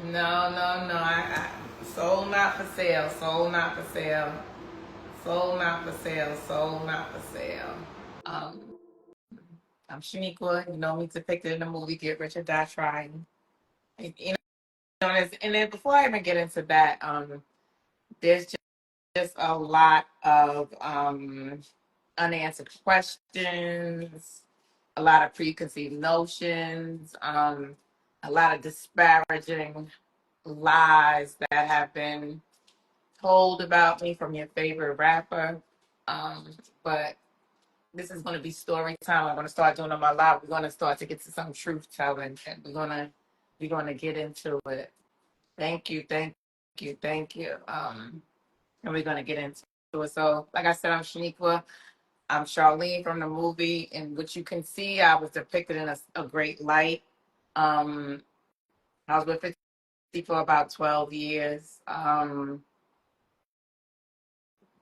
No, no, no. Soul not for sale. Soul not for sale. Soul not for sale. Soul not for sale. Um, I'm Shaniqua. You know me depicted in the movie Get Rich or Die Trying. You know, and then before I even get into that, there's just a lot of unanswered questions, a lot of preconceived notions, a lot of disparaging lies that have been told about me from your favorite rapper. Um, but this is going to be story time. I'm going to start doing on my live. We're going to start to get to some truth telling, and we're going to get into it. Thank you, thank you, thank you. And we're going to get into it. So, like I said, I'm Shaniqua. I'm Charlene from the movie, and what you can see, I was depicted in a great light. Um, I was with 50 for about 12 years.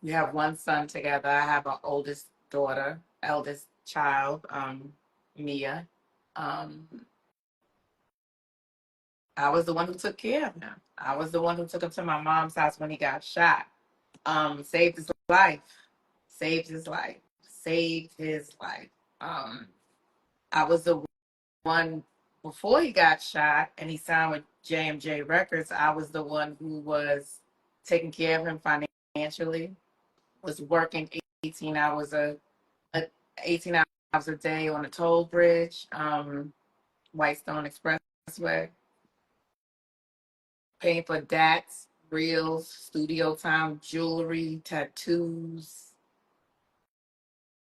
We have one son together. I have an oldest daughter, eldest child, Mia. Um, I was the one who took care of him. I was the one who took him to my mom's house when he got shot. Saved his life. Saved his life. Saved his life. Um, I was the one before he got shot and he signed with JMJ Records. I was the one who was taking care of him financially, was working 18 hours a 18 hours a day on a toll bridge, Whitestone Expressway, paying for DATs, reels, studio time, jewelry, tattoos,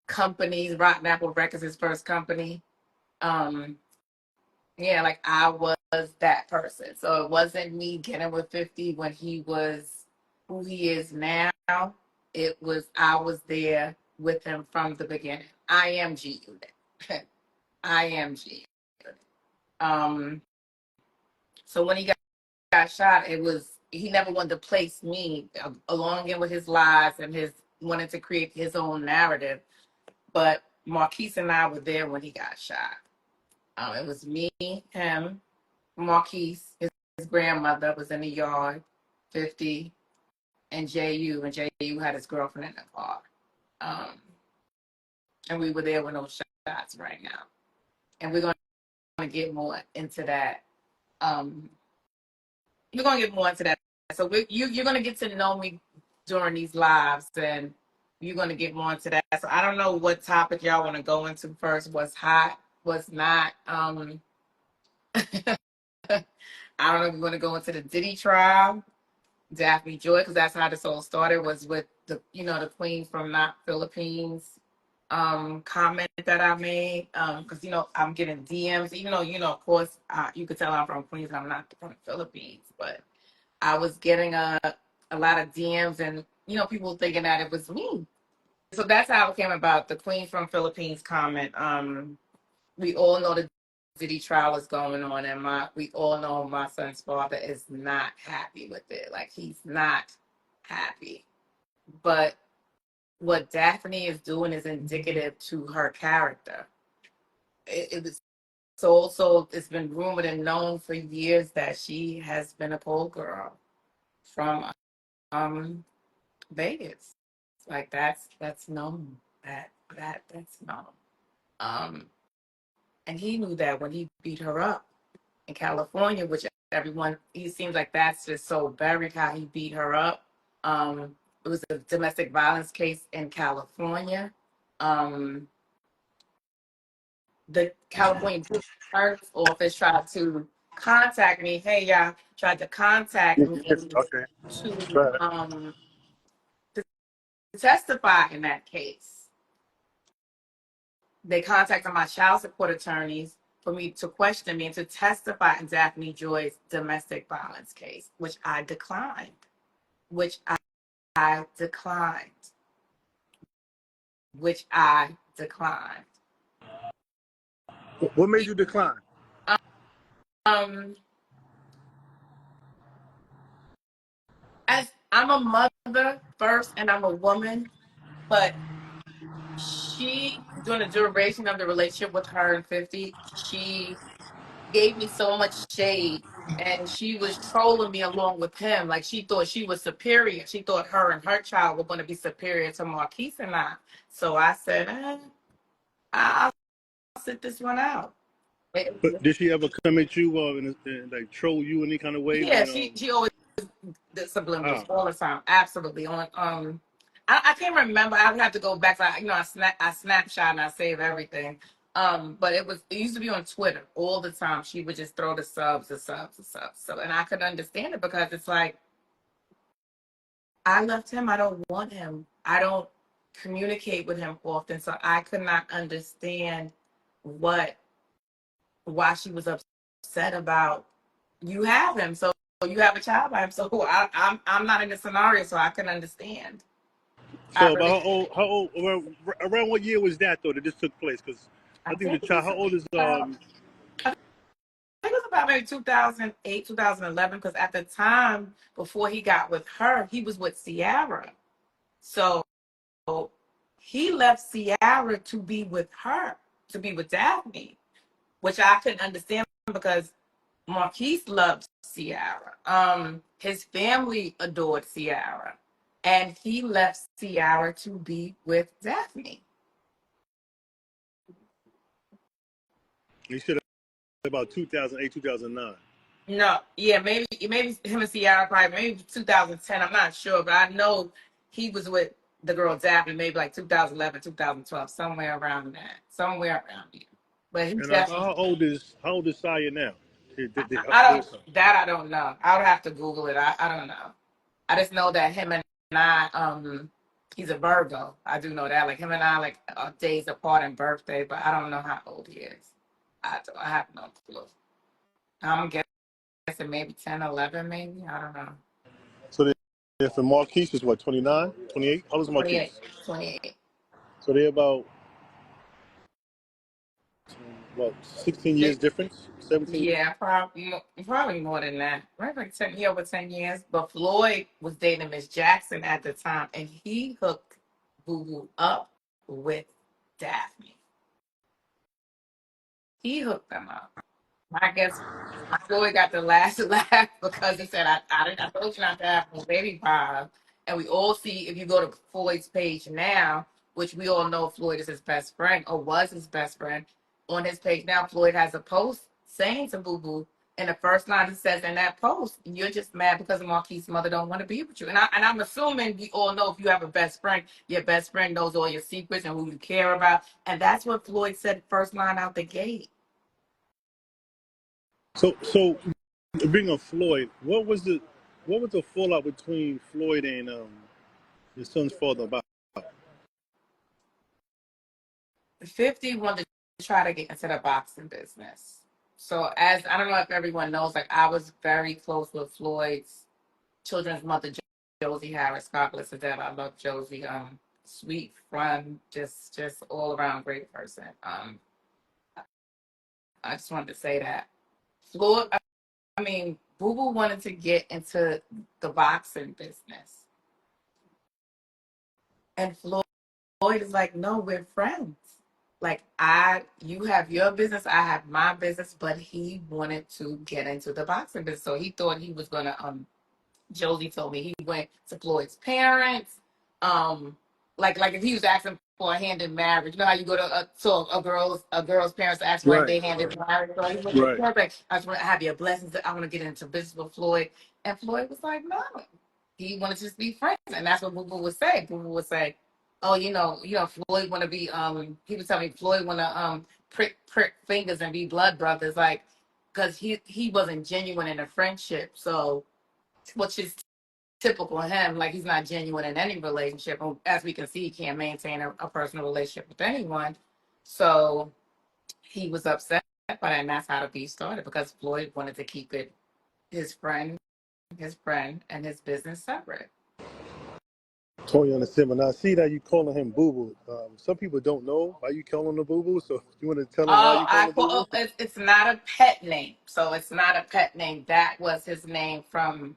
companies. Rotten Apple Records, his first company. Um, yeah, like I was that person. So it wasn't me getting with 50 when he was who he is now. It was I was there with him from the beginning. I am G Unit. I am G Unit. Um, so when he got shot, it was he never wanted to place me along in with his lies and his wanted to create his own narrative. But Marquise and I were there when he got shot. It was me, him, Marquise, his grandmother was in the yard, 50, and JU, and JU had his girlfriend in the car. Um, and we were there with no shots right now. And we're going to get more into that. Um, we're going to get more into that. So you're going to get to know me during these lives, and you're going to get more into that. So I don't know what topic y'all want to go into first. What's hot? What's not? I don't know if you want to go into the Diddy trial, Daphne Joy, because that's how this all started. Was with the queen from not Philippines comment that I made. Because I'm getting DMs, even though of course you could tell I'm from Queens and I'm not from the Philippines, but I was getting a lot of DMs and people thinking that it was me. So that's how it came about. The queen from Philippines comment. We all know the Diddy trial is going on, and we all know my son's father is not happy with it. Like he's not happy. But what Daphne is doing is indicative to her character. It was so it's been rumored and known for years that she has been a pole girl from um Vegas. Like that's known. That's known. Um and he knew that when he beat her up in California, which he seems like that's just so buried how he beat her up. It was a domestic violence case in California. Um, the California Sheriff's Office tried to contact me. Hey, y'all, tried to contact me Okay. to Right. testify in that case. They contacted my child support attorneys for me to question me and to testify in Daphne Joy's domestic violence case, which I declined. Which I declined. Which I declined. What made you decline? Um, as I'm a mother first, and I'm a woman, but she, during the duration of the relationship with her and 50, she gave me so much shade and she was trolling me along with him. Like she thought she was superior. She thought her and her child were going to be superior to Marquise and I. So I said, I'll sit this one out. But did she ever come at you and like troll you in any kind of way Yeah, when she always the subliminals ah all the time. Absolutely. On I can't remember. I would have to go back. I snapshot and I save everything. But it used to be on Twitter all the time. She would just throw the subs, the subs, the subs. So and I could understand it because it's like I left him. I don't want him. I don't communicate with him often. So I could not understand what why she was upset about you have him. So you have a child by him. So I'm not in the scenario, so I can understand. I so really about how old around what year was that though that this took place? Because I I think the think it child was how old is about I think it was about maybe 2008, 2011, because at the time before he got with her, he was with Ciara. So he left Ciara to be with her, to be with Daphne, which I couldn't understand because Marquise loved Ciara. His family adored Ciara. And he left Ciara to be with Daphne. you said about 2008 2009. No, yeah, maybe him and Ciara probably maybe 2010. I'm not sure, but I know he was with the girl Daphne maybe like 2011, 2012, somewhere around that, somewhere around here. But he And definitely, how old is Saya now? I Their don't son. that I don't know. I would have to Google it. I don't know. I just know that him and I, he's a Virgo. I do know that. Like him and I, like are days apart in birthday, but I don't know how old he is. I have no clue. I'm guessing maybe 10, 11, maybe. I don't know. So if Marquise is what 29, 28? How old is 28, Marquise? 28. So they're about what 16 years They, difference, 17 years. yeah, probably more than that. Maybe like 10, yeah, over 10 years. But Floyd was dating Miss Jackson at the time, and he hooked Boo Boo up with Daphne. He hooked them up. I guess Floyd got the last laugh because he said, I told you not to have no baby pile. And we all see, if you go to Floyd's page now, which we all know Floyd is his best friend or was his best friend, on his page now, Floyd has a post saying to Boo Boo, and the first line he says in that post, you're just mad because Marquise's mother don't want to be with you. And I'm assuming we all know if you have a best friend, your best friend knows all your secrets and who you care about. And that's what Floyd said first line out the gate. So being a Floyd, what was the fallout between Floyd and his son's father about? 50 wanted to try to get into the boxing business. So as I don't know if everyone knows, like I was very close with Floyd's children's mother, Josie Harris. God bless her dead. I love Josie. Sweet, fun, just all around great person. I just wanted to say that. Floyd, I mean, Boo Boo wanted to get into the boxing business. And Floyd is like, no, we're friends. Like you have your business, I have my business, but he wanted to get into the boxing business. So he thought he was gonna Josie told me he went to Floyd's parents. Um, like if he was asking for a hand in marriage, you know how you go to a girl's parents to ask for a Right, day hand in marriage. So he went to right. Floyd, like, I just want to have your blessings. I want to get into business with Floyd, and Floyd was like, no, he wanted to just be friends, and that's what Boo Boo would say. Boo Boo would say, oh, Floyd want to be he would tell me Floyd want to prick fingers and be blood brothers, like because he wasn't genuine in a friendship, so which is typical of him. Like he's not genuine in any relationship. As we can see, he can't maintain a personal relationship with anyone. So he was upset by that, and that's how the beef started because Floyd wanted to keep it his friend, and his business separate. Totally understand. But now I see that you calling him Boo Boo. Some people don't know why you calling him Boo Boo. So you want to tell them why Oh, you calling him Boo oh, Boo? it's not a pet name. So it's not a pet name. That was his name from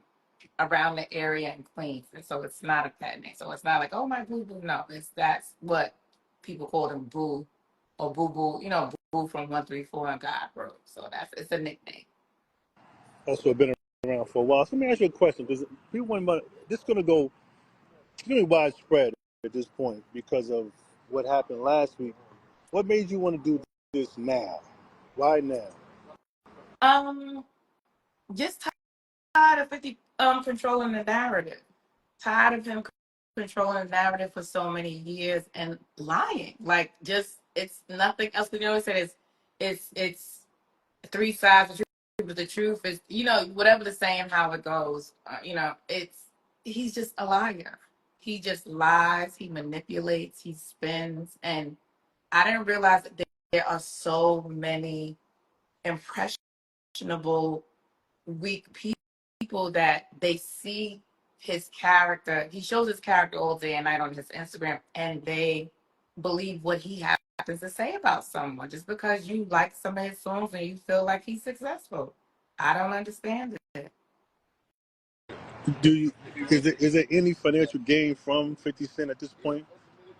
around the area in Queens. And so it's not a pet name. So it's not like, oh my boo boo. No, that's what people called him boo or boo boo, boo from 134 and God Road. So it's a nickname. Also been around for a while. So let me ask you a question, because people want about this is going to go, it's going to be widespread at this point because of what happened last week. What made you want to do this now? Why now? Um, just tired of 50 controlling the narrative. Tired of him controlling the narrative for so many years and lying. Like just it's nothing else. You know, said it's three sides of the truth, but the truth is, whatever the saying, how it goes. It's he's just a liar. He just lies. He manipulates. He spins, and I didn't realize that there are so many impressionable, weak people that they see his character. He shows his character all day and night on his Instagram, and they believe what he happens to say about someone just because you like some of his songs and you feel like he's successful. I don't understand it. Do you is there any financial gain from 50 Cent at this point,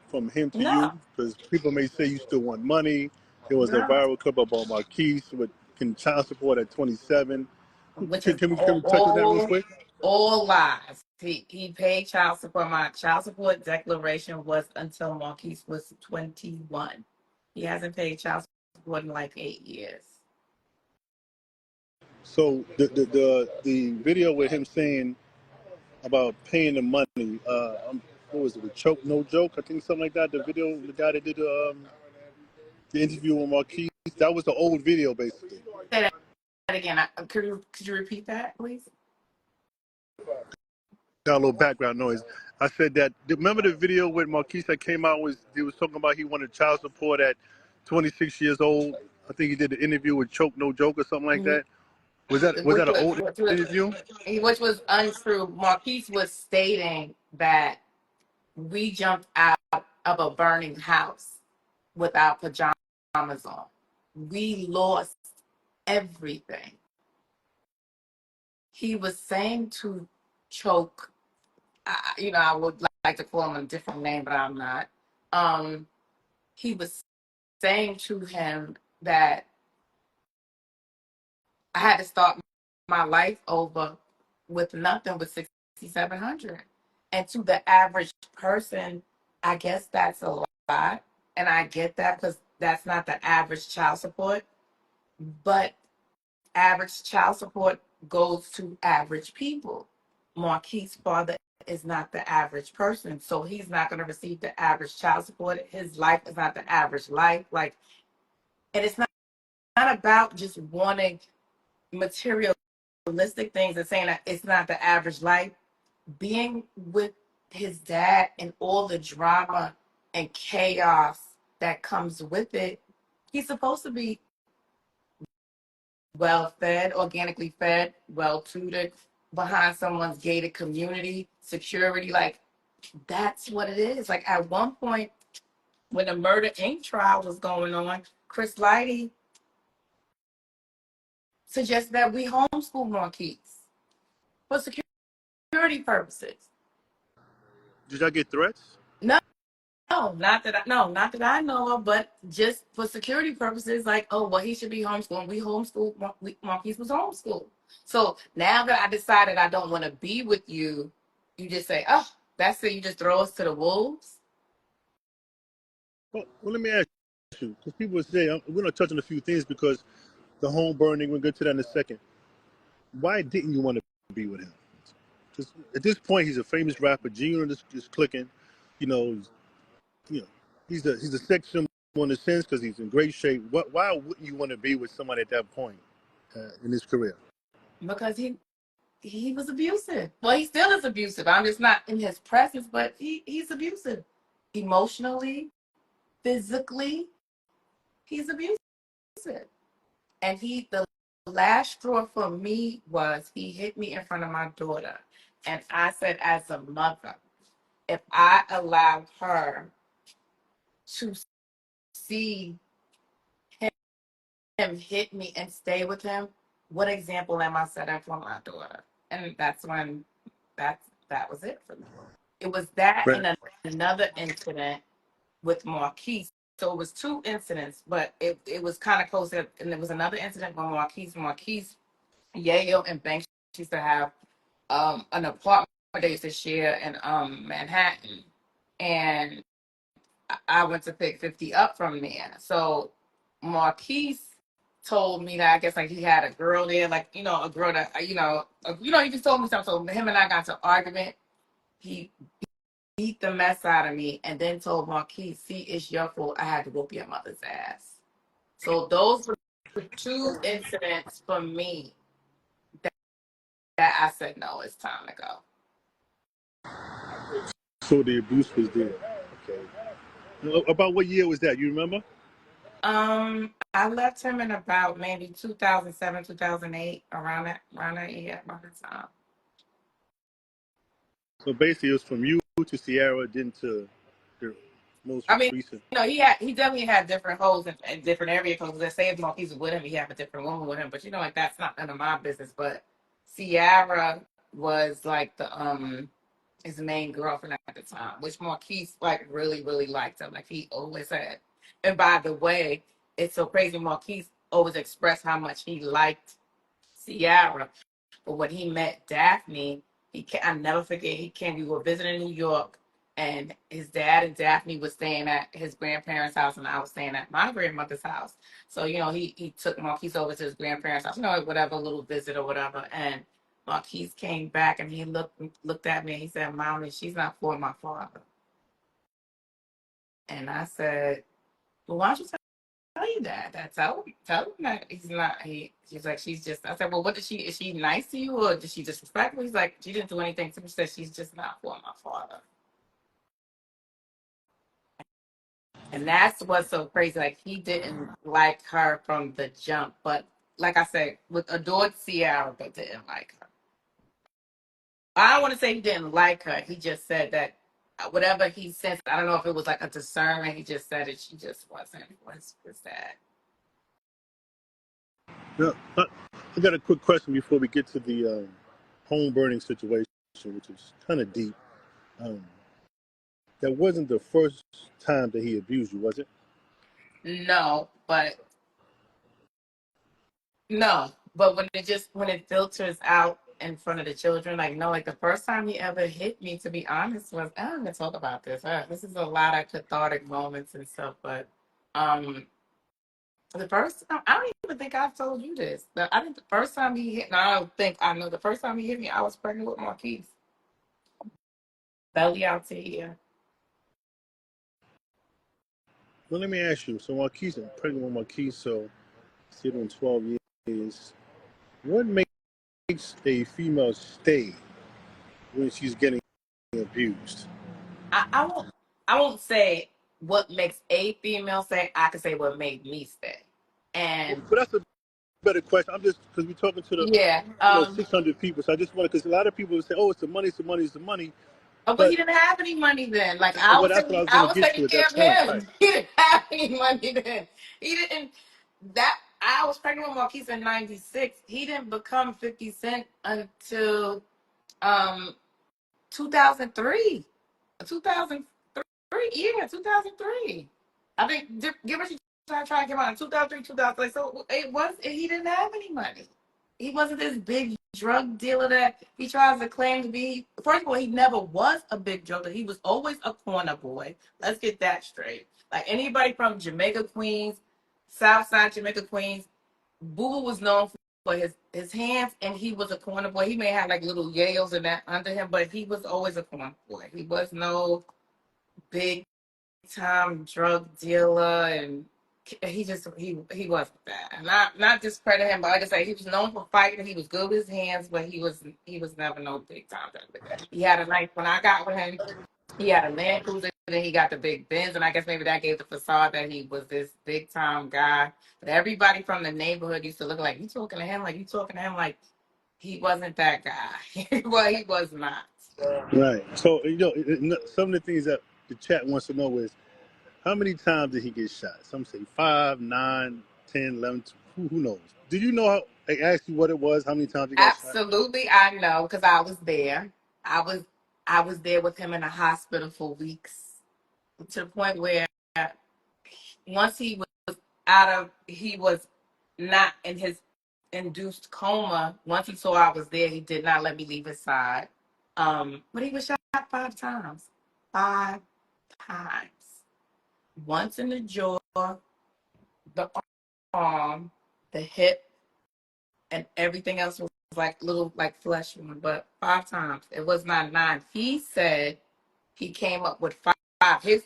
from him to you? No, Because people may say you still want money. There was a no. viral clip about Marquise with child support at 27. Which is Can we touch on that real quick? all lies. He paid child support. My child support declaration was until Marquise was 21. He hasn't paid child support in like 8 years. So the video with him saying about paying the money, what was it, with Choke No Joke? I think something like that. The video, the guy that did the interview with Marquise, that was the old video basically. Say that again. Could you repeat that, please? Got a little background noise. I said that. Remember the video with Marquise that came out? He was talking about he wanted child support at 26 years old. I think he did an interview with Choke No Joke or something like Mhm. that. Was Which that an was old interview? which was untrue. Marquise was stating that we jumped out of a burning house with our pajamas on. We lost everything. He was saying to Choke, I would like to call him a different name, but I'm not. He was saying to him that I had to start my life over with nothing with 6,700. And to the average person, I guess that's a lot. And I get that because that's not the average child support. But average child support goes to average people. Marquis' father is not the average person. So he's not going to receive the average child support. His life is not the average life. And it's not about just wanting materialistic things and saying that it's not the average life. Being with his dad and all the drama and chaos that comes with it, he's supposed to be well fed, organically fed, well tutored, behind someone's gated community, security. Like, that's what it is. Like, at one point, when the Murder Inc. trial was going on, Chris Lighty suggested that we homeschool Marquise for security purposes. Did y'all get threats? No, not that I know of, but just for security purposes, like, oh well, he should be homeschooled. We homeschooled. Marquise was homeschooled. So now that I decided I don't want to be with you, you just say, oh, that's it. You just throw us to the wolves. Well, let me ask you, because people say we're gonna touch on a few things because the home burning. We'll get to that in a second. Why didn't you want to be with him? Because at this point, he's a famous rapper. Gino is clicking. You know, you know, he's a sex symbol in a sense because he's in great shape. Why wouldn't you want to be with somebody at that point in his career? Because he was abusive. Well, he still is abusive. I'm just not in his presence, but he's abusive. Emotionally, physically, he's abusive. And the last straw for me was he hit me in front of my daughter. And I said, as a mother, if I allowed her to see him hit me and stay with him, what example am I setting for my daughter? And that's when that was it for me. It was that Right. and another incident with Marquise. So it was two incidents, but it was kind of close. And there was another incident with Marquise. Marquise Yale and Banks used to have an apartment they used to share in Manhattan, and I went to pick 50 up from there. So Marquise told me that I guess like he had a girl there, like a girl that he just told me something. So him and I got to an argument. He beat the mess out of me, and then told Marquise, "See, it's your fault. I had to whoop your mother's ass." So those were two incidents for me that I said, no, it's time to go. So the abuse was there. Okay. About what year was that? You remember? I left him in about maybe 2007, 2008, around that year, around the time. So basically, it was from you to Sierra, then to the most I mean, recent. he definitely had different holes in different areas because let's say if Marquise was with him, he had a different woman with him. But like that's not none of my business. But Sierra was like the his main girlfriend at the time, which Marquise like really, really liked him. Like he always had. And by the way, it's so crazy. Marquise always expressed how much he liked Sierra. But when he met Daphne, I never forget, he came, we were visiting New York, and his dad and Daphne was staying at his grandparents' house, and I was staying at my grandmother's house. So, he took Marquise over to his grandparents' house, whatever, little visit or whatever. And Marquise came back and he looked at me and he said, "Mommy, she's not for my father." And I said, "Well, why don't you tell you that? Tell him that he's not." She's like, "She's just." I said, "Well, what is she nice to you or did she disrespect me?" He's like, "She didn't do anything to me." She said, "She's just not for my father." And that's what's so crazy. Like he didn't like her from the jump, but like I said, with adored Sierra, but didn't like her. I don't want to say he didn't like her. He just said that whatever he sensed, I don't know if it was like a discernment. He just said it. She just was that. Now, I got a quick question before we get to the home burning situation, which is kind of deep. Um, that wasn't the first time that he abused you, was it? No, but No, but when it filters out in front of the children, like no, like the first time he ever hit me, to be honest, was I'm gonna talk about this. This is a lot of cathartic moments and stuff, but um, the first time I don't even think I've told you this. I think the first time he hit, no, I don't think I know. The first time he hit me, I was pregnant with Marquise, belly out to here. Well, let me ask you. So Marquise, I'm pregnant with Marquise, so see in 12 years. What makes a female stay when she's getting abused? I won't I won't say what makes a female stay. I can say what made me stay, and But that's a better question. I'm just because we're talking to the yeah. 600 people, so I just want to because a lot of people say, "Oh, it's the money, it's the money, it's the money," Oh, but but he didn't have any money then. Like well, that's what I was I going to was get to taking at care that of point, right? him. He didn't have any money then. He didn't. That I was pregnant with Marquise in '96. He didn't become 50 Cent until um 2003. 2003, yeah, 2003. I think Give Us trying to come out in 2003, 2000. Like, so he didn't have any money. He wasn't this big drug dealer that he tries to claim to be. First of all, he never was a big drug dealer. He was always a corner boy. Let's get that straight. Like anybody from Jamaica, Queens, South Side Jamaica, Queens, Boo was known for his hands, and he was a corner boy. He may have like little yales and that under him, but he was always a corner boy. He was no big time drug dealer, and he wasn't that. And not discredit him, but like I say, he was known for fighting. He was good with his hands, but he was never no big time drug dealer. He had a nice when I got with him. He had a Land Cruiser, then he got the big Benz, and I guess maybe that gave the facade that he was this big time guy. But everybody from the neighborhood used to look like you talking to him, like you talking to him, like he wasn't that guy. Well, he was not. Right. So some of the things that the chat wants to know is how many times did he get shot? Some say 5, 9, 10, 11. Who knows? Do you know how? I asked you what it was. How many times he got shot? Absolutely, I know because I was there. I was I was there with him in the hospital for weeks to the point where once he was he was not in his induced coma. Once he saw I was there, he did not let me leave his side. But he was shot 5 times. 5 times. Once in the jaw, the arm, the hip, and everything else was like little like flesh wound. But 5 times. It was not 9. He said he came up with 5. His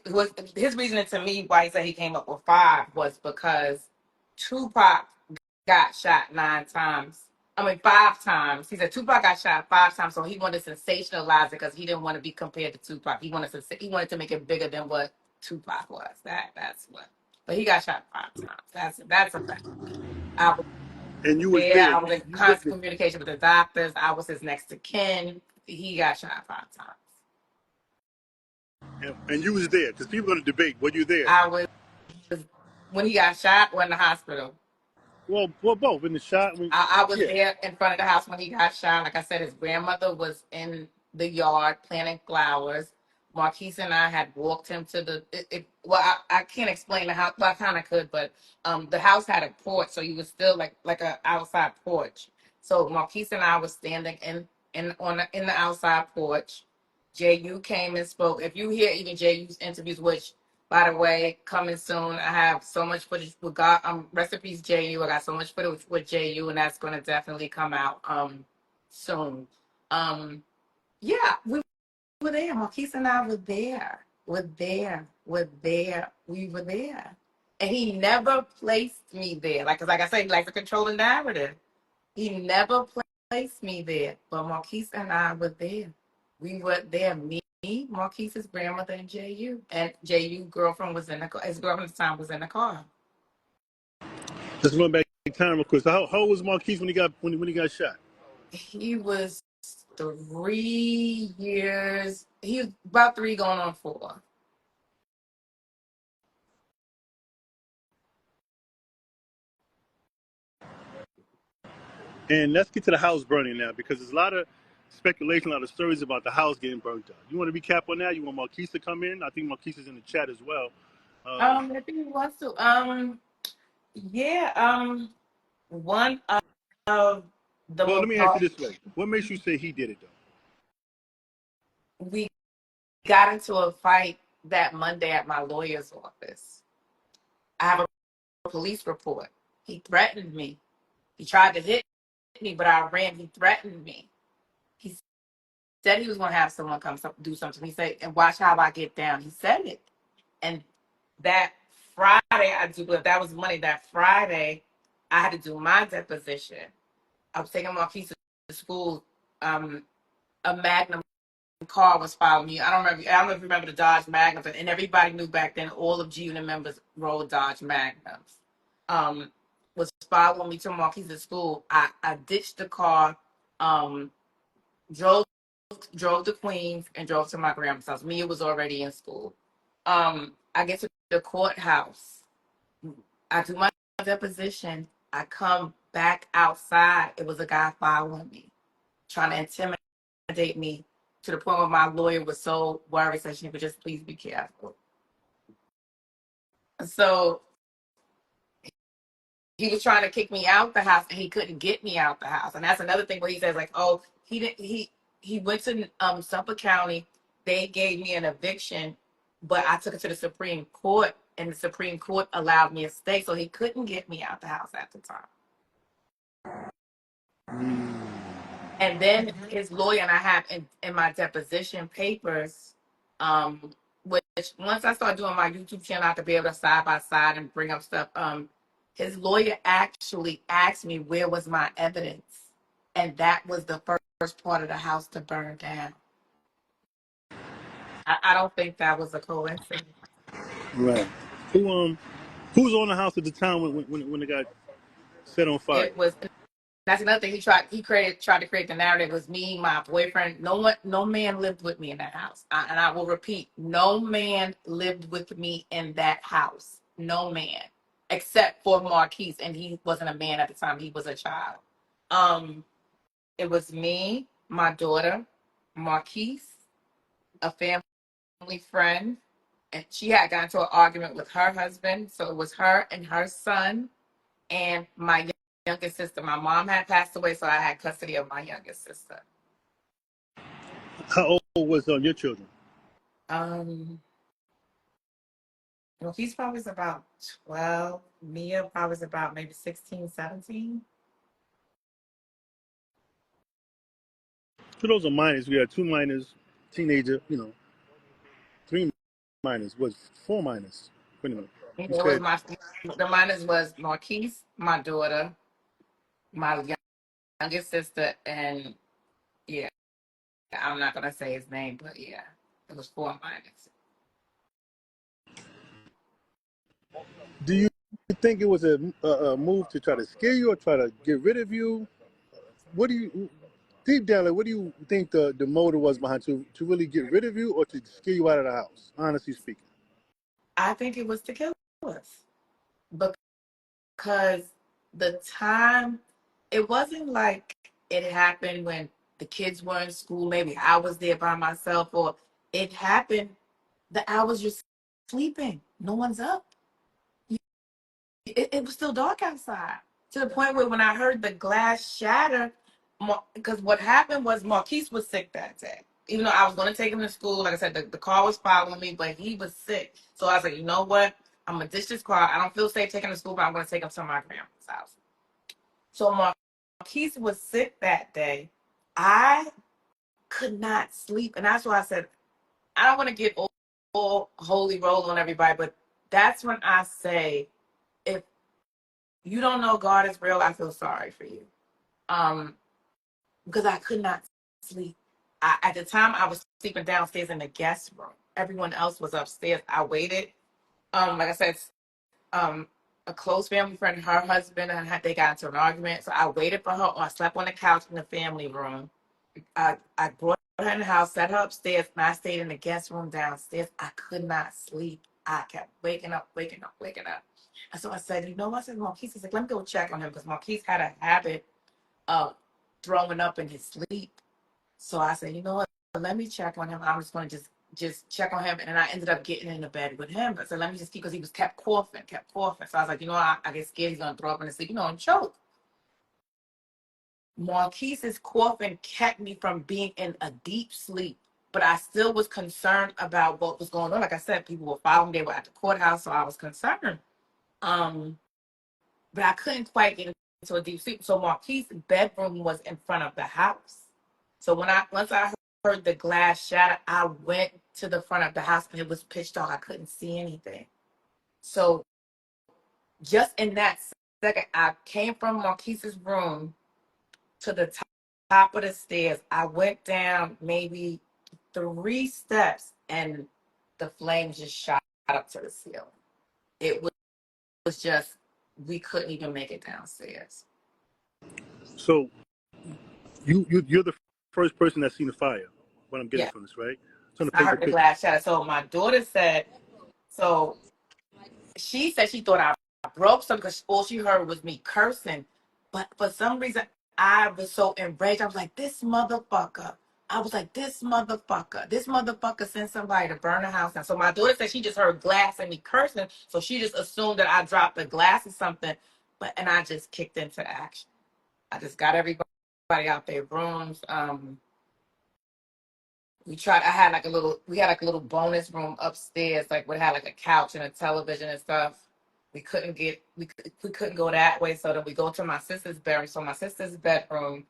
reasoning to me why he said he came up with 5 was because Tupac got shot 9 times. I mean 5 times. He said Tupac got shot 5 times, so he wanted to sensationalize it because he didn't want to be compared to Tupac. He wanted to make it bigger than what Tupac was. That's what. But he got shot 5 times. That's a fact. I was And you was there. there. I was in You constant witnessed. communication with the doctors. I was his next of kin. He got shot 5 times. And you was there because people going to debate. Were you there? I was when he got shot or in the hospital. Well, both in the shot. I was Yeah. there in front of the house when he got shot. Like I said, his grandmother was in the yard planting flowers. Marquise and I had walked him to I can't explain the house. Well, I kind of could, but the house had a porch, so you was still like a outside porch. So Marquise and I was standing in the outside porch. Ju came and spoke. If you hear even Ju's interviews, which by the way, coming soon. I have so much footage with God. Recipes JU. I got so much footage with JU, and that's going to definitely come out soon. Yeah, we were there. Marquise and I were there. We were there, and he never placed me there. Like I said, he likes to control the narrative. He never placed me there, but Marquise and I were there. We were there. Me, Marquise's grandmother, and Ju. And Ju girlfriend was in the car. His girlfriend at the time was in the car. Let's run back in time real quick. So how old was Marquise when he got shot? He was 3 years. He was about 3 going on 4. And let's get to the house burning now because there's a lot of speculation, a lot of stories about the house getting burnt down. You want to recap on that? You want Marquise to come in? I think Marquise is in the chat as well. I think he wants to. Yeah. One of the Well, let most me ask you this way: what makes you say he did it though? we got into a fight that Monday at my lawyer's office. I have a police report. He threatened me. He tried to hit me, but I ran. He threatened me. He said he was going to have someone come do something. He said, and watch how I get down. He said it. And that Friday, I do believe that was Monday. That Friday, I had to do my deposition. I was taking my piece to school. A Magnum car was following me. I don't know if you remember the Dodge Magnums, and everybody knew back then all of G Unit members rode Dodge Magnums. Was following me to Marquise's school. I ditched the car, um, drove to Queens, and drove to my grandma's house. Mia was already in school. I get to the courthouse. I do my deposition. I come back outside. It was a guy following me, trying to intimidate me to the point where my lawyer was so worried that she would just please be careful. So he was trying to kick me out the house and he couldn't get me out the house. And that's another thing where he says, like, oh, he went to Suffolk County. They gave me an eviction, but I took it to the Supreme Court and the Supreme Court allowed me to stay. So he couldn't get me out the house at the time. And then his lawyer and I have in my deposition papers, which once I start doing my YouTube channel, I could be able to side by side and bring up stuff. His lawyer actually asked me where was my evidence, and that was the first part of the house to burn down. I don't think that was a coincidence. Right. Who's on the house at the time when it got set on fire? It was. That's another thing tried to create the narrative. It was me, my boyfriend. No man lived with me in that house. And I will repeat, no man lived with me in that house. No man. Except for Marquise, and he wasn't a man at the time, he was a child. Um, it was me, my daughter, Marquise, a family friend, and she had gotten into an argument with her husband. So it was her and her son and my youngest sister. My mom had passed away, so I had custody of my youngest sister. How old was your children? Um, well, he's probably about 12. Mia probably is about maybe 16, 17. So those are minors. We had two minors, teenager. Three minors. Was four minors. Wait a minute. It You was said the minors was Marquise, my daughter, my youngest sister, and yeah, I'm not gonna say his name, but yeah, it was four minors. do you think it was a move to try to scare you or try to get rid of you? What do you deep down, like, what do you think the motive was behind to really get rid of you or to scare you out of the house? Honestly speaking. I think it was to kill us because the time it wasn't like it happened when the kids were in school. Maybe I was there by myself, or it happened the hours you're sleeping. No one's up. It was still dark outside to the point where when I heard the glass shatter, because what happened was Marquise was sick that day. Even though I was going to take him to school, like I said, the car was following me, but he was sick. So I was like, you know what? I'm going to ditch this car. I don't feel safe taking him to school, but I'm going to take him to my grandma's house. So Marquise was sick that day. I could not sleep. And that's why I said, I don't want to get all holy roll on everybody, but that's when I say, if you don't know God is real, I feel sorry for you. Because I could not sleep. At the time, I was sleeping downstairs in the guest room. Everyone else was upstairs. I waited. Like I said, um, a close family friend, her husband, and they got into an argument. So I waited for her, or I slept on the couch in the family room. I brought her in the house, set her upstairs, and I stayed in the guest room downstairs. I could not sleep. I kept waking up, waking up, waking up. And so I said, you know what? I said, Marquise is like, let me go check on him because Marquise had a habit of throwing up in his sleep. So I said, you know what? Let me check on him. I'm just going to just check on him. And then I ended up getting into bed with him. But so let me just keep, because he was kept coughing, kept coughing. So I was like, you know what? I get scared he's going to throw up in his sleep, and choke. Marquise's coughing kept me from being in a deep sleep, but I still was concerned about what was going on. Like I said, people were following me. They were at the courthouse, so I was concerned. Um, but I couldn't quite get into a deep sleep. So Marquise's bedroom was in front of the house. So once I heard the glass shatter, I went to the front of the house and it was pitch dark. I couldn't see anything. So just in that second, I came from Marquise's room to the top of the stairs. I went down maybe 3 steps and the flames just shot up to the ceiling. It was just, we couldn't even make it downstairs. So you're the first person that's seen the fire. What I'm getting Yeah, from this, right? It's on the I paper heard the picture. glass shatter. So my daughter said, so she said she thought I broke something because all she heard was me cursing. But for some reason, I was so enraged. I was like, this motherfucker. I was like, this motherfucker. This motherfucker sent somebody to burn the house down. So my daughter said she just heard glass and me cursing. So she just assumed that I dropped the glass or something. And I just kicked into action. I just got everybody out their rooms. We had like a little bonus room upstairs, like we had like a couch and a television and stuff. We couldn't go that way, so then we go to my sister's bedroom. So my sister's bedroom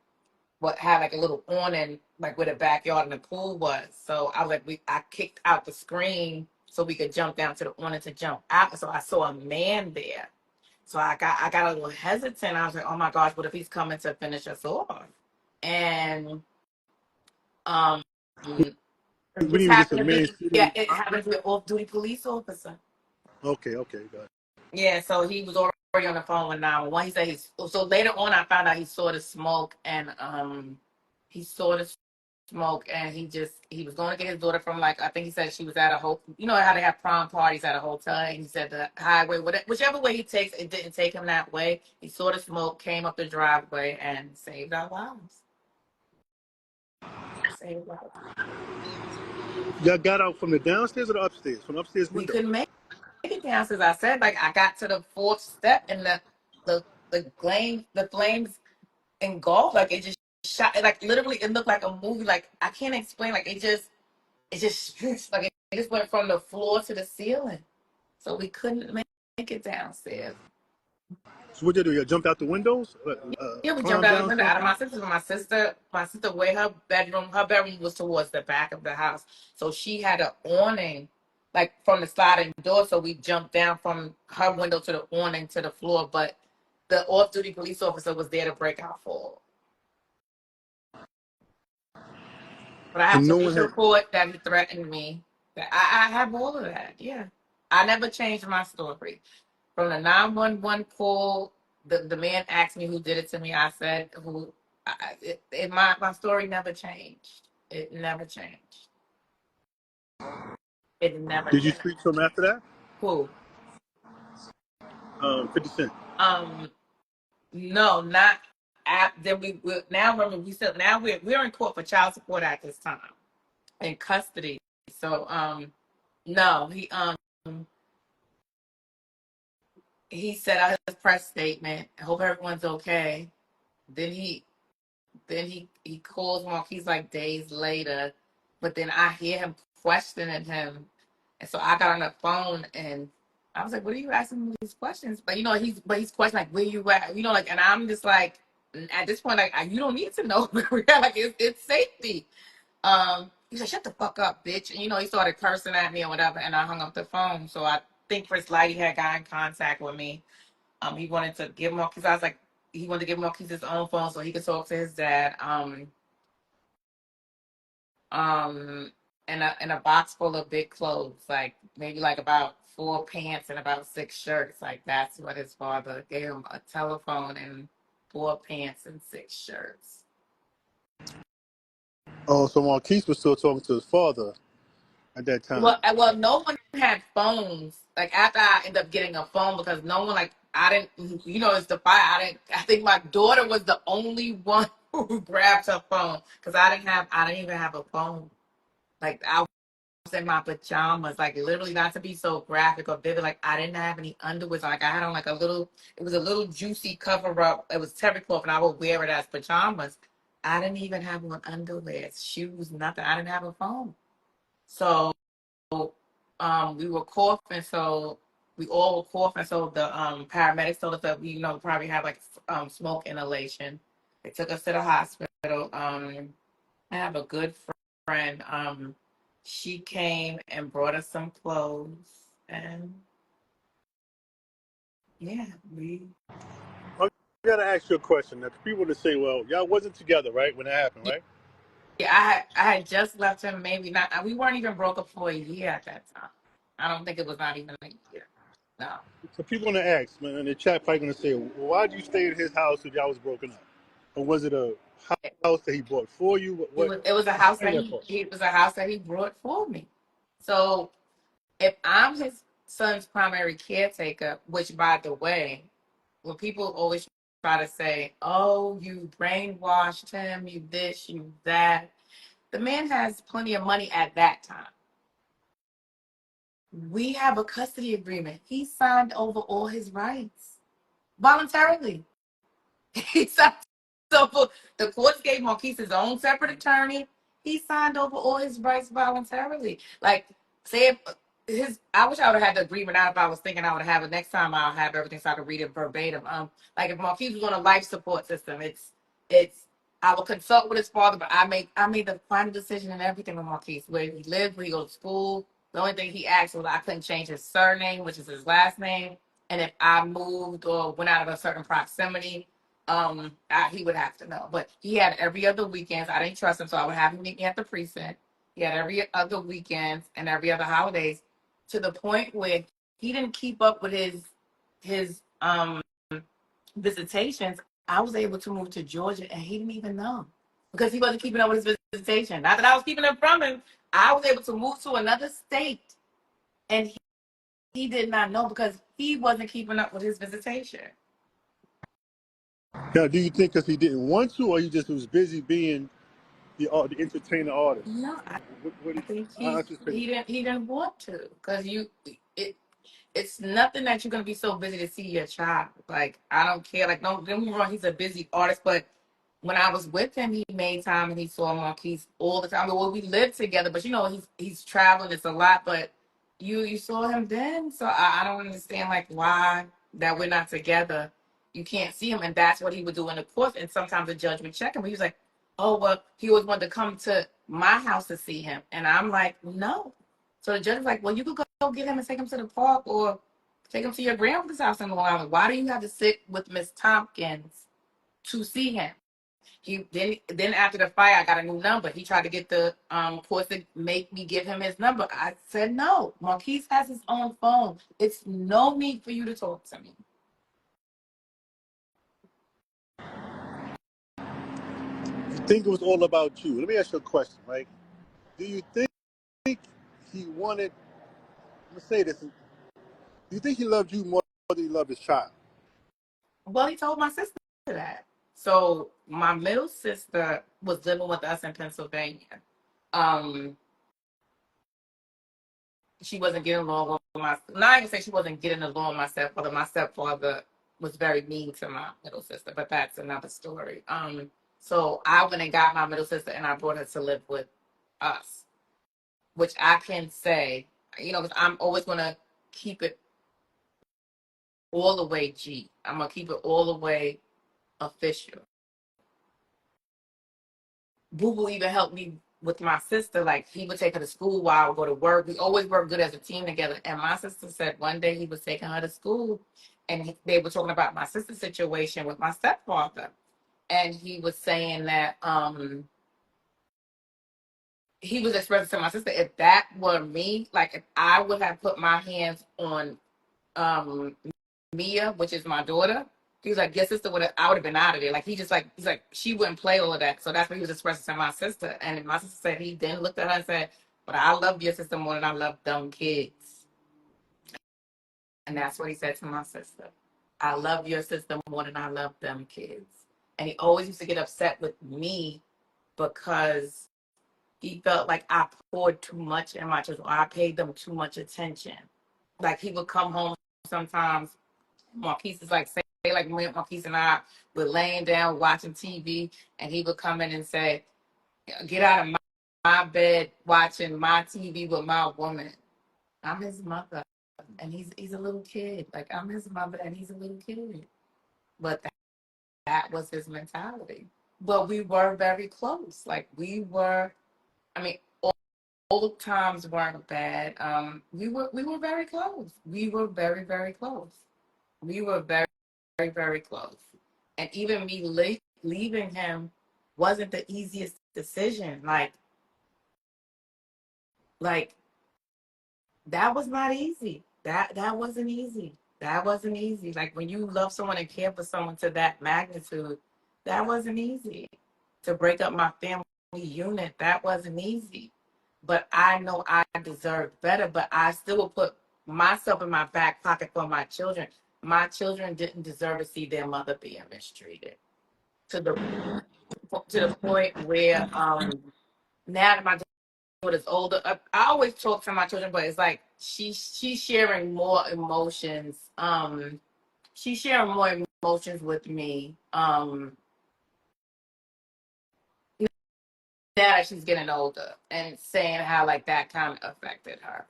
what had like a little awning, like where the backyard and the pool was. So I kicked out the screen so we could jump down to the awning to jump out. So I saw a man there. So I got a little hesitant. I was like, oh my gosh, what if he's coming to finish us off? And um We this didn't just a happened to man be, sitting. yeah, it happened to be an off-duty police officer. Okay, got it. Yeah, so he was already on the phone with 911. He said so later on I found out he saw the smoke and he saw the smoke and he was going to get his daughter from, like, I think he said she was at a hotel. You know how they have prom parties at a hotel, and he said the highway, whichever way he takes, it didn't take him that way. He saw the smoke, came up the driveway and saved our lives. Saved our lives. Y'all got out from the downstairs or the upstairs? From the upstairs We window. couldn't make it downstairs. I said, like, I got to the fourth step and the the flames engulfed, like it just shot, like literally, it looked like a movie. Like I can't explain. Like it just like it just went from the floor to the ceiling, so we couldn't make it downstairs. So what did you do? You jumped out the windows? Yeah, we jumped Climbed out the down window out of something? my sister's. My sister, where her bedroom was towards the back of the house, so she had an awning, like from the sliding door. So we jumped down from her window to the awning to the floor. But the off-duty police officer was there to break our fall. But I have And no one police had. report that he threatened me. That I have all of that. Yeah, I never changed my story. From the 911 call, the man asked me who did it to me. I said who. My story never changed. It never changed. It never Did you changed. speak to him after that? Who? 50 Cent. Um, no, not at. Then we now remember we said now we're in court for child support at this time in custody. So no, he set out his press statement. I hope everyone's okay. Then he calls Marquise like days later, but then I hear him questioning him, and so I got on the phone and I was like, "What are you asking me these questions?" But he's questioning like, "Where you at?" Like, and I'm just like, at this point, like, you don't need to know where we're at. Like, it's safety. He said, "Shut the fuck up, bitch," and he started cursing at me or whatever, and I hung up the phone. So I think Chris Lighty had got in contact with me. He wanted to give Marquise. I was like, he wanted to give Marquise his own phone so he could talk to his dad. Um, and a box full of big clothes, like maybe like about 4 pants and about 6 shirts. Like that's what his father gave him, a telephone and 4 pants and 6 shirts. Oh, so Marquise was still talking to his father at that time. Well, no one had phones. Like after I ended up getting a phone because no one like I didn't. It's the fire. I didn't. I think my daughter was the only one who grabbed her phone because I didn't even have a phone. Like I was in my pajamas, like literally not to be so graphic or vivid. Like I didn't have any underwear. So, like I had on like it was a little juicy cover up. It was terry cloth and I would wear it as pajamas. I didn't even have on underwear, shoes, nothing. I didn't have a phone. So we were coughing, so we all were coughing. So the paramedics told us that we, probably have like smoke inhalation. They took us to the hospital. I have a good friend. She came and brought us some clothes, and yeah, we. I gotta ask you a question. Now, people to say, well, y'all wasn't together, right, when that happened, right? Yeah, I had just left him. Maybe not. We weren't even broke up for a year at that time. I don't think it was not even a year. No. So people gonna ask, man, and the chat probably gonna say, well, why'd you stay at his house if y'all was broken up? Or was it a house that he bought for you? What? It was a house Explain that that part. it was a house that he brought for me. So if I'm his son's primary caretaker, which by the way, when people always try to say, "Oh, you brainwashed him, you this, you that," the man has plenty of money at that time. We have a custody agreement. He signed over all his rights voluntarily. He signed over. The courts gave Marquise his own separate attorney. He signed over all his rights voluntarily. Like, say if I wish I would have had the agreement out if I was thinking I would have it next time. I'll have everything so I could read it verbatim. Like if Marquise was on a life support system, it's I will consult with his father, but I made the final decision and everything with Marquise, where he lived, where he goes to school. The only thing he asked was I couldn't change his surname, which is his last name, and if I moved or went out of a certain proximity, he would have to know. But he had every other weekends. I didn't trust him, so I would have him meet me at the precinct. He had every other weekends and every other holidays, to the point where he didn't keep up with his visitations. I was able to move to Georgia, and he didn't even know because he wasn't keeping up with his visitation. Not that I was keeping it from him. I was able to move to another state, and he did not know because he wasn't keeping up with his visitation. Now, do you think because he didn't want to, or he just was busy being the entertainer artist? No, What do I you, think how's his opinion? he didn't want to because It's nothing that you're gonna be so busy to see your child. Like, I don't care. Like, don't get me wrong, he's a busy artist, but when I was with him, he made time and he saw Marquise all the time. Well, we lived together, but you know, he's traveling, it's a lot, but you saw him then. So I don't understand like why that we're not together. You can't see him, and that's what he would do in the course. And sometimes the judge would check him. He was like, "Oh well," he always wanted to come to my house to see him, and I'm like, "No." So the judge was like, "Well, you could go get him and take him to the park, or take him to your grandmother's house in Long Island. Why do you have to sit with Miss Tompkins to see him?" He then after the fight, I got a new number. He tried to get the course to make me give him his number. I said no. Marquise has his own phone. It's no need for you to talk to me. You think it was all about you. Let me ask you a question, right? Do you think he wanted, let's say this, do you think he loved you more than he loved his child? Well, he told my sister that. So my middle sister was living with us in Pennsylvania. Um, she wasn't getting along with my. Not even say she wasn't getting along with my stepfather. My stepfather was very mean to my middle sister, but that's another story. So I went and got my middle sister, and I brought her to live with us, which I can say, you know, 'cause I'm always gonna keep it all the way G. I'm gonna keep it all the way official. Boo Boo even helped me with my sister. Like, he would take her to school while I would go to work. We always worked good as a team together. And my sister said one day he was taking her to school, and they were talking about my sister's situation with my stepfather. And he was saying that he was expressing to my sister, if that were me, like if I would have put my hands on um Mia, which is my daughter. He was like, your sister would have, I would have been out of there. Like, he's like, she wouldn't play all of that. So that's what he was expressing to my sister. And my sister said, he then looked at her and said, but I love your sister more than I love dumb kids. And that's what he said to my sister. I love your sister more than I love them kids. And he always used to get upset with me because he felt like I poured too much in my children, or I paid them too much attention. Like, he would come home sometimes. Marquise is like, say, like Marquise and I were laying down watching TV, and he would come in and say, "Get out of my bed watching my TV with my woman." I'm his mother, and he's a little kid. Like, I'm his mother, and he's a little kid. But that was his mentality. But we were very close. Like, we were. I mean, old times weren't bad. We were very close. We were very, very close. We were very, very, very close. And even me leaving him wasn't the easiest decision. Like that was not easy. That wasn't easy. That wasn't easy. Like, when you love someone and care for someone to that magnitude, that wasn't easy. To break up my family unit, that wasn't easy. But I know I deserved better, but I still will put myself in my back pocket for my children. My children didn't deserve to see their mother being mistreated to the point where now that my daughter's older, I always talk to my children, but it's like she's sharing more emotions. She's sharing more emotions with me. Now that she's getting older, and saying how like that kind of affected her.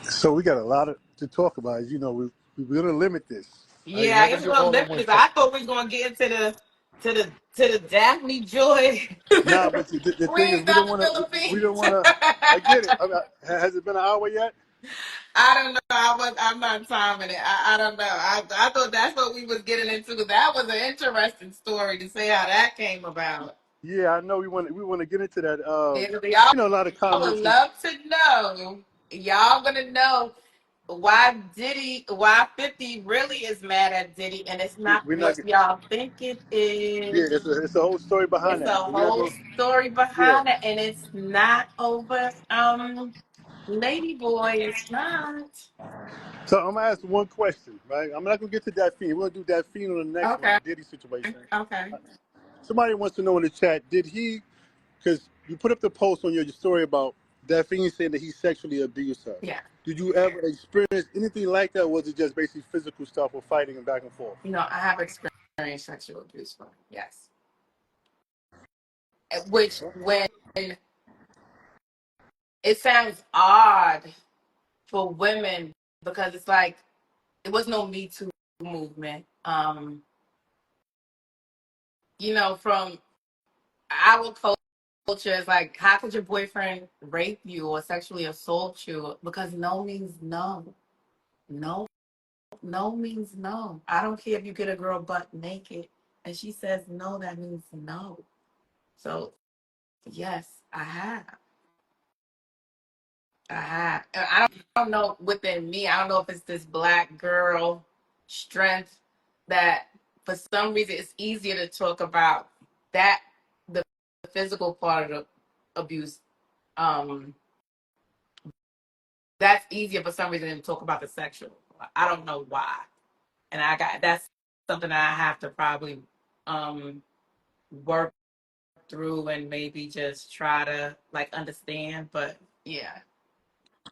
So we got a lot to talk about. As you know, we're going to limit this. Right? We're Yeah, I not guess going to we're do gonna all in lift one this. session. I thought we was gonna get into the Daphne Joy Nah, but the thing is, Queens we of don't the want to. We Philippines. don't want to. I get it. I mean, has it been an hour yet? I don't know. I'm not timing it. I don't know. I thought that's what we was getting into. That was an interesting story to say how that came about. Yeah, I know. We want to get into that. Y'all A lot of would comments. love to know. Y'all gonna know why 50 really is mad at Diddy, and it's not We're not. what y'all think it Yeah, is. it's a whole story behind It's a that. But we're not whole going. story Yeah. behind it, and it's not over. Lady Boy, it's not. So I'm gonna ask one question, right? I'm not gonna get to that fiend. We're gonna do that fiend on the next one, Okay, the Diddy situation. okay. Somebody wants to know in the chat, did he? Because you put up the post on your story about That thing saying that he sexually abused her. Yeah. Did you ever experience anything like that? Or was it just basically physical stuff or fighting and back and forth? I have experienced sexual abuse from him. Yes. Which, when it sounds odd for women, because it's like it was no Me Too movement. From our culture, it's like, how could your boyfriend rape you or sexually assault you? Because no means no. No, no means no. I don't care if you get a girl butt naked and she says no, that means no. So yes, I have. I don't know within me. I don't know if it's this black girl strength that for some reason it's easier to talk about that the physical part of the abuse. Um, that's easier for some reason than to talk about the sexual. I don't know why, and that's something that I have to probably um work through and maybe just try to like understand. But yeah,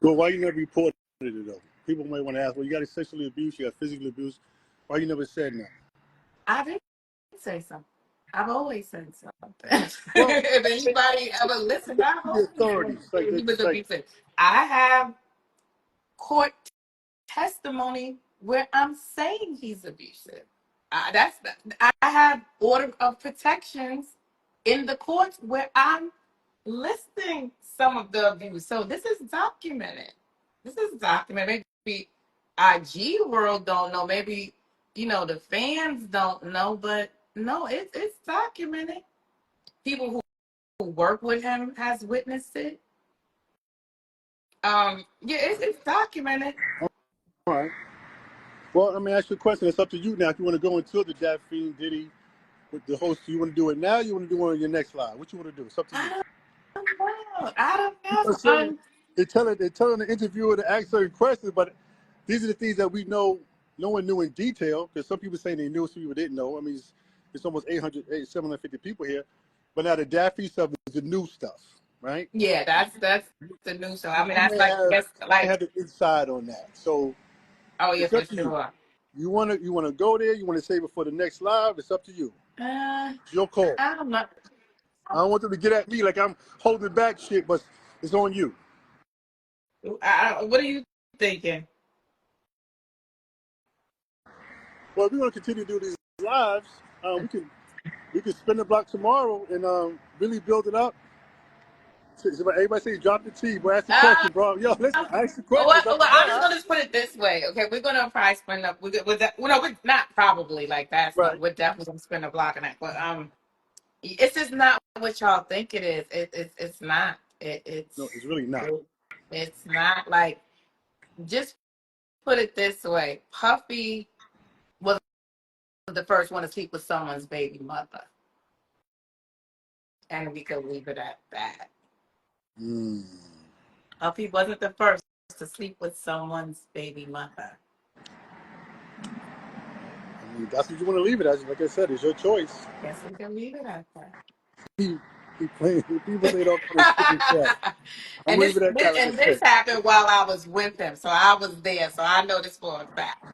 Well, why you never reported it though? People might want to ask, well, you got sexually abuse, you got physically abuse. Why you never said that? I did say something. I've always said something. Well, If anybody ever listened, I've the always authorities, like said he was it's like, abusive. I have court testimony where I'm saying he's abusive. I have order of protections in the courts where I'm listing some of the abuse. So this is documented. This is documented. Maybe IG world don't know. Maybe the fans don't know, but no, it's documented. People who work with him has witnessed it. Yeah, it's documented. all right. Well, let me ask you a question. It's up to you now. If you want to go into the Daphne Diddy with the host, you want to do it now? You want to do it on your next live? What you want to do? It's up to you. I don't know. I don't Because know. certain, they're telling the interviewer to ask certain questions, but these are the things that we know no one knew in detail. Because some people say they knew, some people didn't know. I mean, it's almost 750 people here. But now the Daffy stuff is the new stuff, right? Yeah, that's the new show. I mean, You that's may like, I have guess, you may like, have the inside on that. So oh yeah, it's for up to you. sure. You wanna go there? You wanna save it for the next live? It's up to you. Uh, It's your call. I don't know. I don't want them to get at me like I'm holding back shit, but it's on you. What are you thinking? Well, if we want to continue to do these lives, we can spin the block tomorrow and really build it up. Everybody say drop the T, bro. Ask the Uh, question, bro. Yo, let's ask the question. well, It's up to I'm just y'all. gonna just put it this way, okay? We're gonna probably spend up. With that, well, no, we're not probably like that's no. Right. We're definitely gonna spend a block on that, but it's just not what y'all think it is. It's not. No, it's really not. It's not like, just put it this way. Puffy was the first one to sleep with someone's baby mother, and we could leave it at that. Mm. Puffy wasn't the first to sleep with someone's baby mother. I mean, that's what you want to leave it as. Like I said, it's your choice. Guess we can leave it at He, he playing. People say all kind of shit in chat. that. I'm and gonna leave this, it at this that. Like I and this said. happened while I was with him, so I was there, so I know this for a fact.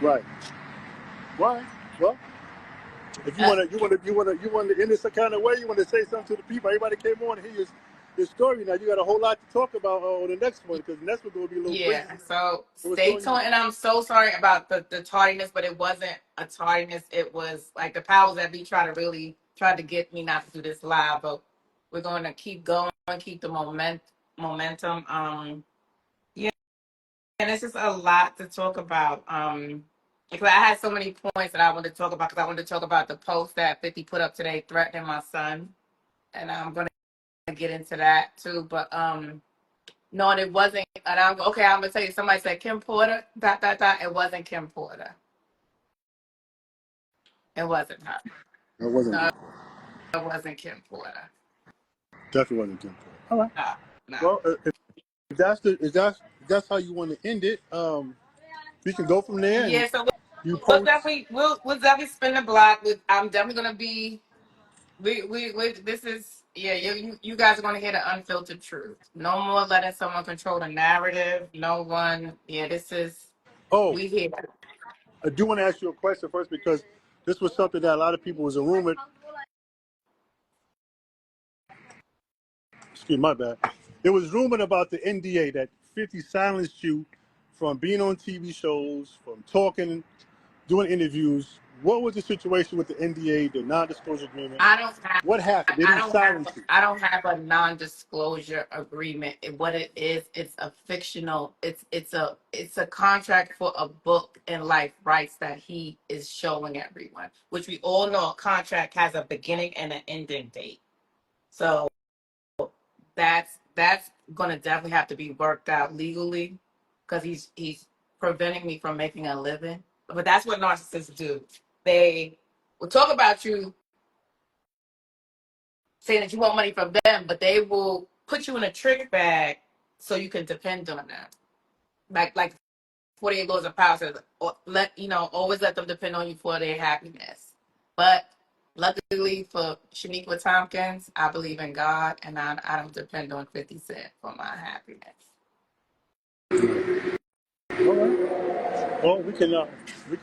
Right. Why? Well, if Uh, you want to end it some kind of way, you want to say something to the people. Everybody came on and hear your story. Now you got a whole lot to talk about on the next one because the next one's gonna be a little crazy. yeah, so So it's stay on you. tuned. And I'm so sorry about the tardiness, but it wasn't a tardiness. It was like the powers that be tried to get me not to do this live, but we're going to keep going, keep the momentum. Yeah, and it's just a lot to talk about. Because I had so many points that I wanted to talk about. Because I wanted to talk about the post that 50 put up today threatening my son, and I'm going to get into that too. But no, and it wasn't. And I'm okay. I'm gonna tell you. Somebody said Kim Porter. Dot dot dot. It wasn't Kim Porter. It wasn't her. It wasn't No, good. it wasn't Kim Porter. Definitely wasn't good. All right. No, no. Well, if that's how you want to end it, we can go from there and Yeah. So you we'll post. definitely we'll definitely spin the block. I'm definitely gonna be. We this is Yeah, you guys are going to hear the unfiltered truth. No more letting someone control the narrative. No one. Yeah, this is Oh, we here. I do want to ask you a question first because this was something that a lot of people was rumored. Excuse my bad. It was rumored about the NDA that 50 silenced you from being on TV shows, from talking, doing interviews. What was the situation with the NDA, the non-disclosure agreement? I don't have. What happened? Did I he don't have. silence you? I don't have a non-disclosure agreement. What it is, it's a fictional. It's a contract for a book and life rights that he is showing everyone. Which we all know, a contract has a beginning and an ending date. So that's going to definitely have to be worked out legally because he's preventing me from making a living. But that's what narcissists do. They will talk about you, saying that you want money from them, but they will put you in a trick bag so you can depend on them. Like 48 laws of power says, always let them depend on you for their happiness. But luckily for Shaniqua Tompkins, I believe in God, and I don't depend on 50 Cent for my happiness. All right. Well, we can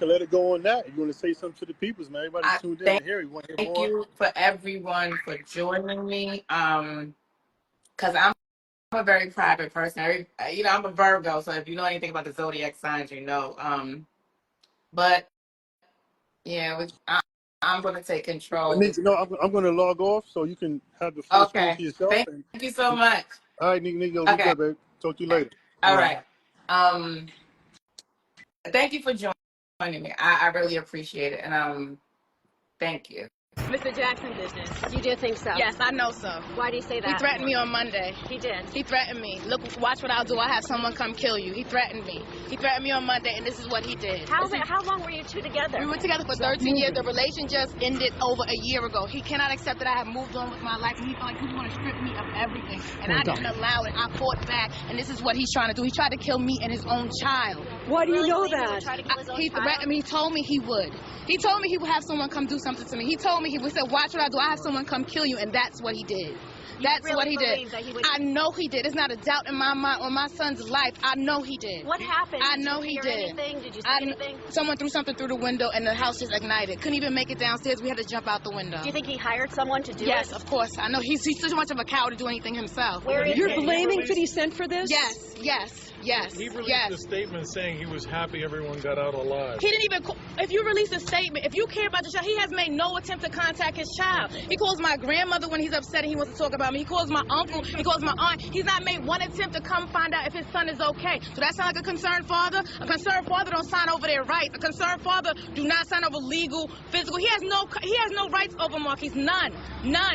let it go on that. You want to say something to the peoples, man? Everybody's I tuned in to thank hear. You want to hear thank more? you for everyone for joining me. Because I'm a very private person. I'm a Virgo, so if you know anything about the zodiac signs, you know. But yeah, I'm going to take I control. need to know. I'm going to log off so you can have the full screen Okay. to yourself. Thank you so much. All right, Nico, be Okay. good, babe. Talk to you later. All All right. right. Um, Thank you for joining me. I really appreciate it. And thank you. Mr. Jackson business. You do think so? Yes, I know so. Why do you say that? He threatened me on Monday. He did. He threatened me. Look, watch what I'll do. I'll have someone come kill you. He threatened me. He threatened me on Monday, and this is what he did. How long were you two together? We were together for 13 years. The relation just ended over a year ago. He cannot accept that I have moved on with my life, and he felt like he was going to strip me of everything. And I didn't allow it. I fought back, and this is what he's trying to do. He tried to kill me and his own child. Why do you know that? He threatened me. He told me he would. He told me he would have someone come do something to me. He told me he would say, watch what I do. I have someone come kill you, and that's what he did. That's really what he did. I know he did. There's not a doubt in my mind on my son's life. I know he did. What happened? I know he did. Anything? Did you see anything? Someone threw something through the window, and the house just ignited. Couldn't even make it downstairs. We had to jump out the window. Do you think he hired someone to do it? Yes, of course. I know he's too much of a coward to do anything himself. You're blaming 50 Cent for this? Yes, yes, yes. He released yes. a statement saying he was happy everyone got out alive. He didn't even. If you release a statement, if you care about your child, he has made no attempt to contact his child. He calls my grandmother when he's upset and he wants to talk about me. He calls my uncle. He calls my aunt. He's not made one attempt to come find out if his son is okay. So that sounds like a concerned father. A concerned father don't sign over their rights. A concerned father do not sign over legal, physical. He has no rights over Marquise. None.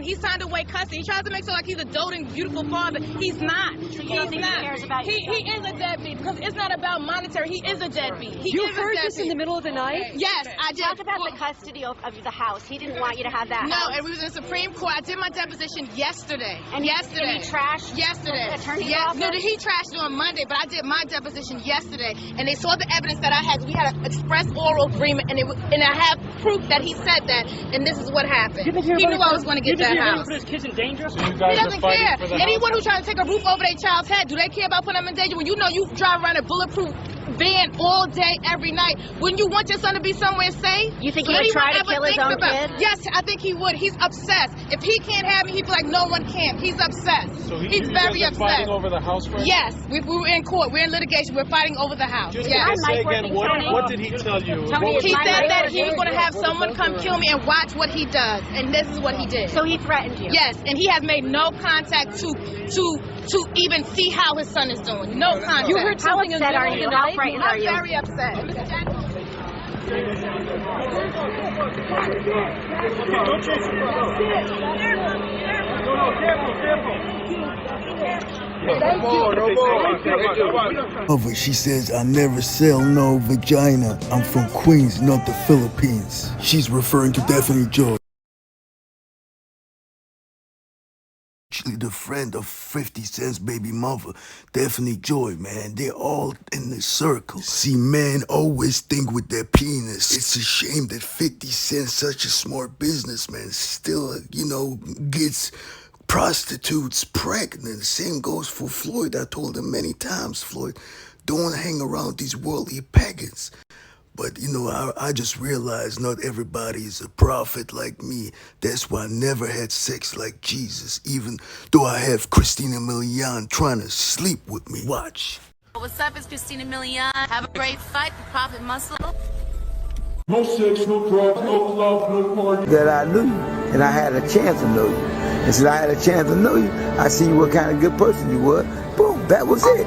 He signed away custody. He tries to make it like he's a doting, beautiful father. He's not. So you don't think he cares about you? He is a deadbeat because it's not about monetary. He is a deadbeat. You heard this in the middle of the night? Yes, I did. Talk about the custody of the house. He didn't want you to have that No, house. and we was in the Supreme Court. I did my deposition yesterday. And yesterday. And he trashed yesterday. the attorney's yes. No, office? he trashed it on Monday, but I did my deposition yesterday, and they saw the evidence that I had. We had an express oral agreement, and I have proof that he said that, and this is what happened. He knew I was going to get that house. His kids in danger? So you He guys doesn't are fighting care. for the Anyone house? who's trying to take a roof over their child's head, do they care about putting them in danger? When you know you drive around a bulletproof van all day, every night, wouldn't you want your son to be somewhere safe? You think So he would anyone try to ever kill his thinks own about- kid? Yes, I think he would. He's obsessed. If he can't have me, he'd be like, no one can. He's obsessed. So He's you very guys are fighting upset. over the house right Yes, we were in court. We're in litigation. We're fighting over the house. Just Yes. say Mike again, working, Tony. what did he tell you? Tony, What was is He my said life that he was working? going to have someone come kill me and watch what he does, and this is what he did. So he threatened you? Yes, and he has made no contact to even see how his son is doing. No contact. You heard How something in the upset are middle you? of the How night? frightened are I'm you? very upset. And Mr. Jackson, Over, she says, I never sell no vagina. I'm from Queens, not the Philippines. She's referring to Daphne Joy. Actually, the friend of 50 Cent's baby mother, Daphne Joy, man. They're all in the circle. See, men always think with their penis. It's a shame that 50 Cent, such a smart businessman, still, gets prostitutes pregnant. Same goes for Floyd. I told him many times, Floyd, don't hang around these worldly pagans. But, I just realized not everybody is a prophet like me. That's why I never had sex like Jesus, even though I have Christina Milian trying to sleep with me. Watch. What's up? It's Christina Milian. Have a great fight, Prophet Muscle. No sex, no drugs, no love, no party. That I knew you, and I had a chance to know you. And since I had a chance to know you, I see what kind of good person you were. Boom, that was it.